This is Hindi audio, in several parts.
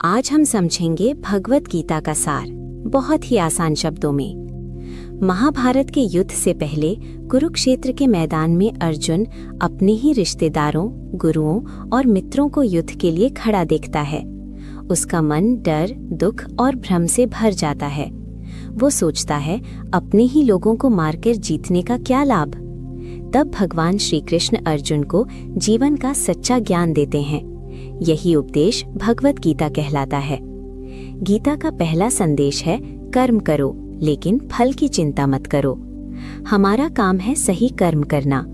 आज हम समझेंगे भगवत गीता का सार बहुत ही आसान शब्दों में। महाभारत के युद्ध से पहले कुरुक्षेत्र के मैदान में अर्जुन अपने ही रिश्तेदारों, गुरुओं और मित्रों को युद्ध के लिए खड़ा देखता है। उसका मन डर, दुख और भ्रम से भर जाता है। वो सोचता है, अपने ही लोगों को मारकर जीतने का क्या लाभ। तब भगवान श्री कृष्ण अर्जुन को जीवन का सच्चा ज्ञान देते हैं। यही उपदेश भगवत गीता कहलाता है। गीता का पहला संदेश है, कर्म करो लेकिन फल की चिंता मत करो। हमारा काम है सही कर्म करना,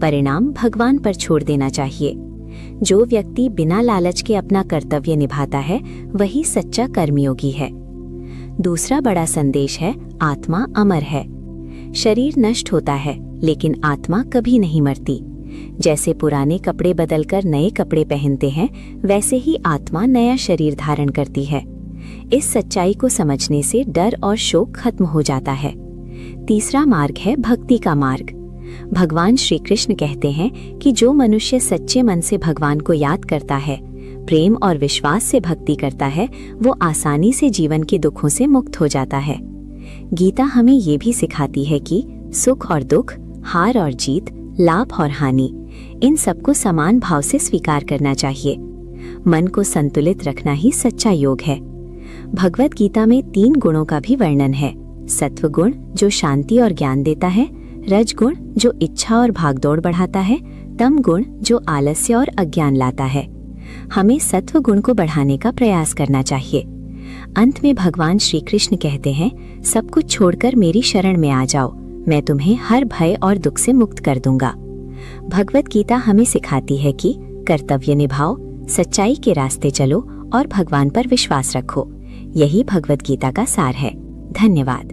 परिणाम भगवान पर छोड़ देना चाहिए। जो व्यक्ति बिना लालच के अपना कर्तव्य निभाता है वही सच्चा कर्मयोगी है। दूसरा बड़ा संदेश है, आत्मा अमर है। शरीर नष्ट होता है लेकिन आत्मा कभी नहीं मरती। जैसे पुराने कपड़े बदलकर नए कपड़े पहनते हैं, वैसे ही आत्मा नया शरीर धारण करती है। इस सच्चाई को समझने से डर और शोक खत्म हो जाता है। तीसरा मार्ग है भक्ति का मार्ग। भगवान श्री कृष्ण कहते हैं कि जो मनुष्य सच्चे मन से भगवान को याद करता है, प्रेम और विश्वास से भक्ति करता है, वो आसानी से जीवन के दुखों से मुक्त हो जाता है। गीता हमें ये भी सिखाती है कि सुख और दुख, हार और जीत, लाभ और हानि, इन सबको समान भाव से स्वीकार करना चाहिए। मन को संतुलित रखना ही सच्चा योग है। भगवत गीता में 3 गुणों का भी वर्णन है। सत्व गुण जो शांति और ज्ञान देता है, रज गुण जो इच्छा और भागदौड़ बढ़ाता है, तम गुण जो आलस्य और अज्ञान लाता है। हमें सत्व गुण को बढ़ाने का प्रयास करना चाहिए। अंत में भगवान श्री कृष्ण कहते हैं, सब कुछ छोड़कर मेरी शरण में आ जाओ, मैं तुम्हें हर भय और दुख से मुक्त कर दूंगा। भगवत गीता हमें सिखाती है कि कर्तव्य निभाओ, सच्चाई के रास्ते चलो और भगवान पर विश्वास रखो। यही भगवत गीता का सार है। धन्यवाद।